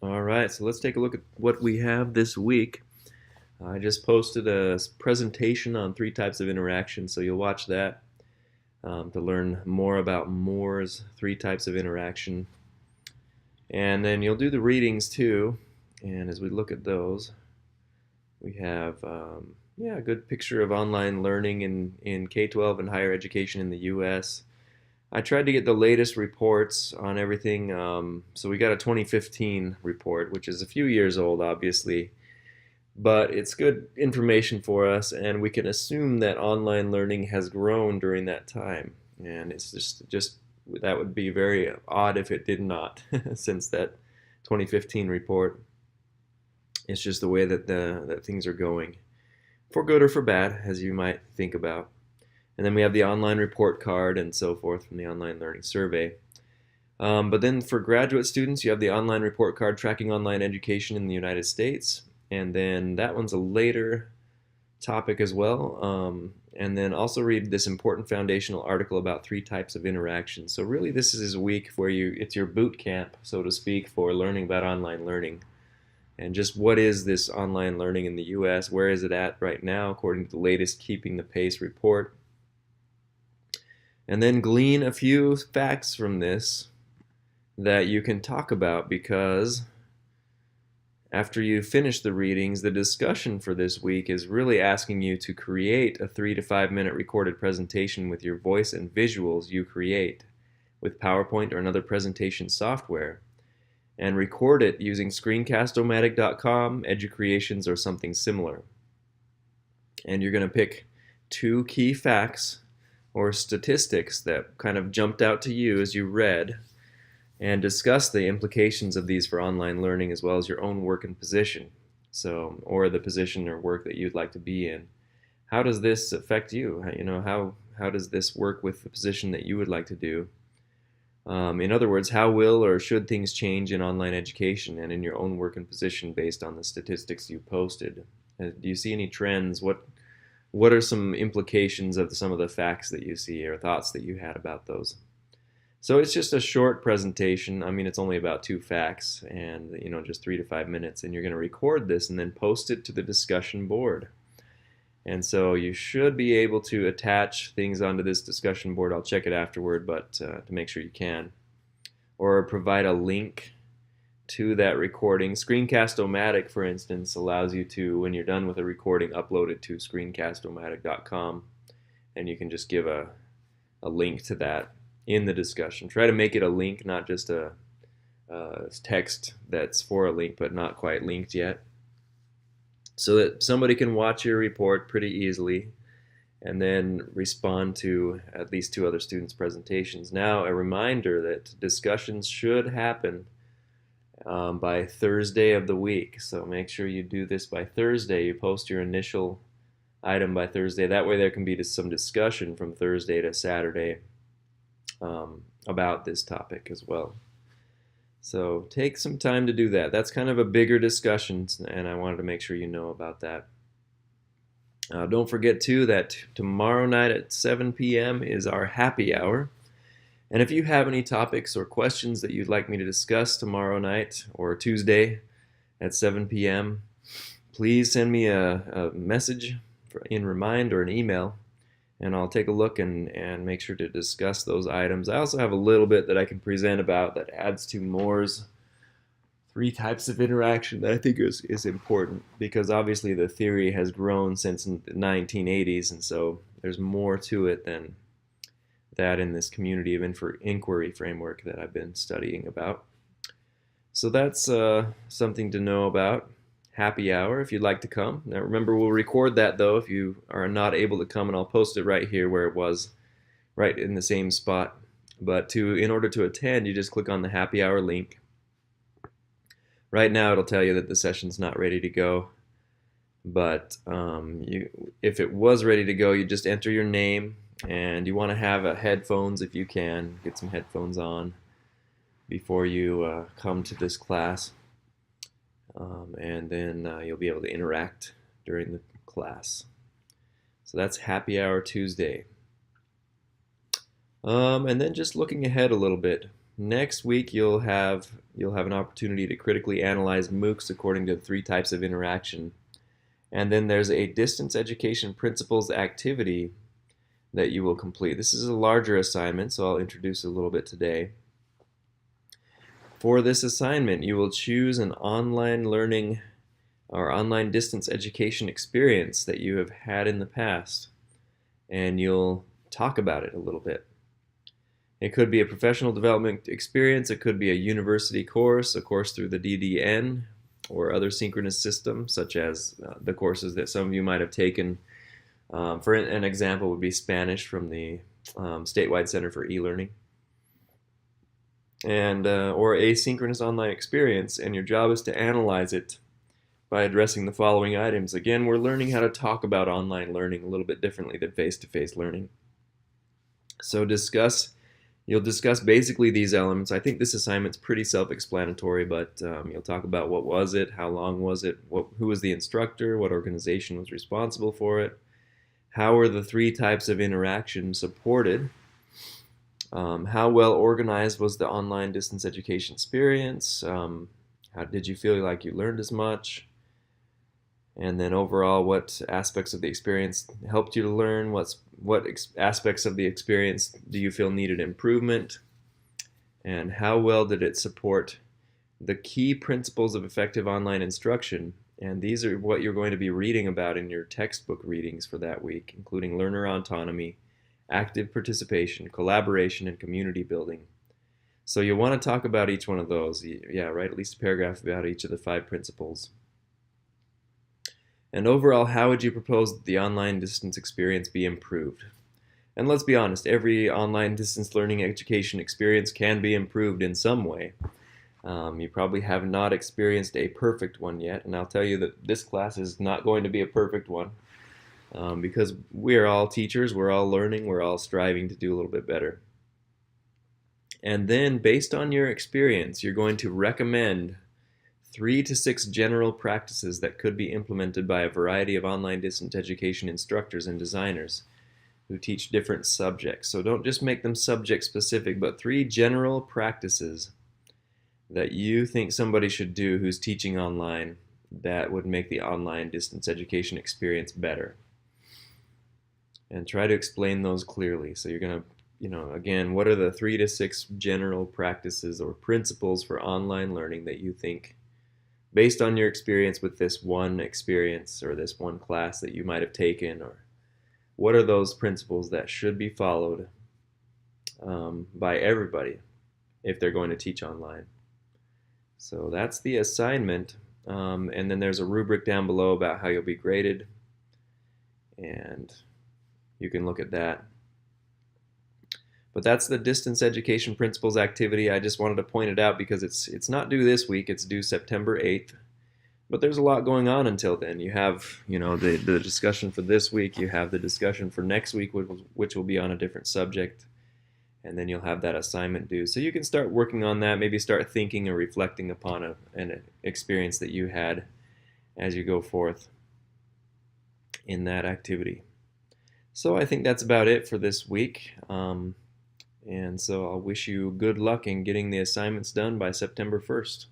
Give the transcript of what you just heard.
All right, so let's take a look at what we have this week. I just posted a presentation on three types of interaction, so you'll watch that to learn more about Moore's three types of interaction. And then you'll do the readings too, and as we look at those, we have a good picture of online learning in K-12 and higher education in the U.S. I tried to get the latest reports on everything. So we got a 2015 report, which is a few years old, obviously, but it's good information for us, and we can assume that online learning has grown during that time. And it's just that would be very odd if it did not, since that 2015 report. It's just the way that things are going, for good or for bad, as you might think about. And then we have the online report card and so forth from the Online Learning Survey. But then for graduate students, you have the online report card tracking online education in the United States. And then that one's a later topic as well. And then also read this important foundational article about three types of interaction. So really this is a week where it's your boot camp, so to speak, for learning about online learning. And just what is this online learning in the U.S.? Where is it at right now according to the latest Keeping the Pace report? And then glean a few facts from this that you can talk about, because after you finish the readings, the discussion for this week is really asking you to create a 3 to 5 minute recorded presentation with your voice and visuals you create with PowerPoint or another presentation software, and record it using screencast-o-matic.com, Educreations, or something similar. And you're going to pick two key facts or statistics that kind of jumped out to you as you read, and discuss the implications of these for online learning as well as your own work and position, or the position or work that you'd like to be in. How does this affect you? How does this work with the position that you would like to do? In other words, how will or should things change in online education and in your own work and position based on the statistics you posted? Do you see any trends? What are some implications of some of the facts that you see or thoughts that you had about those? So it's just a short presentation. I mean, it's only about 2 facts and, just 3 to 5 minutes. And you're going to record this and then post it to the discussion board. And so you should be able to attach things onto this discussion board. I'll check it afterward, but to make sure you can. Or provide a link to that recording. Screencast-O-Matic, for instance, allows you to, when you're done with a recording, upload it to screencast-o-matic.com, and you can just give a link to that in the discussion. Try to make it a link, not just a text that's for a link but not quite linked yet, so that somebody can watch your report pretty easily and then respond to at least 2 other students' presentations. Now, a reminder that discussions should happen by Thursday of the week. So make sure you do this by Thursday. You post your initial item by Thursday. That way there can be some discussion from Thursday to Saturday about this topic as well. So take some time to do that. That's kind of a bigger discussion, and I wanted to make sure you know about that. Don't forget too that tomorrow night at 7 p.m. is our happy hour. And if you have any topics or questions that you'd like me to discuss tomorrow night or Tuesday at 7 p.m., please send me a message in Remind or an email, and I'll take a look and make sure to discuss those items. I also have a little bit that I can present about that adds to Moore's 3 types of interaction that I think is important, because obviously the theory has grown since the 1980s, and so there's more to it than that in this community of inquiry framework that I've been studying about. So that's something to know about. Happy hour if you'd like to come. Now remember, we'll record that though if you are not able to come, and I'll post it right here where it was, right in the same spot. But in order to attend, you just click on the happy hour link. Right now it'll tell you that the session's not ready to go, but if it was ready to go, you just enter your name, and you want to have headphones if you can. Get some headphones on before you come to this class, and then you'll be able to interact during the class. So that's Happy Hour Tuesday. And then just looking ahead a little bit, Next week you'll have an opportunity to critically analyze MOOCs according to 3 types of interaction. And then there's a distance education principles activity that you will complete. This is a larger assignment, so I'll introduce a little bit today. For this assignment, you will choose an online learning or online distance education experience that you have had in the past, and you'll talk about it a little bit. It could be a professional development experience, it could be a university course, a course through the DDN, or other synchronous systems, such as the courses that some of you might have taken. For an example would be Spanish from the Statewide Center for E-Learning, and or asynchronous online experience, and your job is to analyze it by addressing the following items. Again, we're learning how to talk about online learning a little bit differently than face-to-face learning. So you'll discuss basically these elements. I think this assignment's pretty self-explanatory, but you'll talk about what was it, how long was it, who was the instructor, what organization was responsible for it, how were the 3 types of interaction supported, how well organized was the online distance education experience, how did you feel like you learned as much, and then overall what aspects of the experience helped you to learn, what aspects of the experience do you feel needed improvement, and how well did it support the key principles of effective online instruction. And these are what you're going to be reading about in your textbook readings for that week, including learner autonomy, active participation, collaboration, and community building. So you'll want to talk about each one of those. Yeah, write at least a paragraph about each of the 5 principles. And overall, how would you propose that the online distance experience be improved? And let's be honest, every online distance learning education experience can be improved in some way. You probably have not experienced a perfect one yet, and I'll tell you that this class is not going to be a perfect one, because we're all teachers, we're all learning, we're all striving to do a little bit better. And then, based on your experience, you're going to recommend 3 to 6 general practices that could be implemented by a variety of online distance education instructors and designers who teach different subjects. So don't just make them subject specific, but 3 general practices that you think somebody should do who's teaching online that would make the online distance education experience better. And try to explain those clearly. So you're going to, again, what are the 3 to 6 general practices or principles for online learning that you think, based on your experience with this one experience or this one class that you might have taken, or what are those principles that should be followed by everybody if they're going to teach online? So that's the assignment, and then there's a rubric down below about how you'll be graded, and you can look at that. But that's the distance education principles activity. I just wanted to point it out because it's not due this week, it's due September 8th. But there's a lot going on until then. You have, the discussion for this week, you have the discussion for next week, which will be on a different subject, and then you'll have that assignment due. So you can start working on that, maybe start thinking or reflecting upon an experience that you had as you go forth in that activity. So I think that's about it for this week. And so I'll wish you good luck in getting the assignments done by September 1st.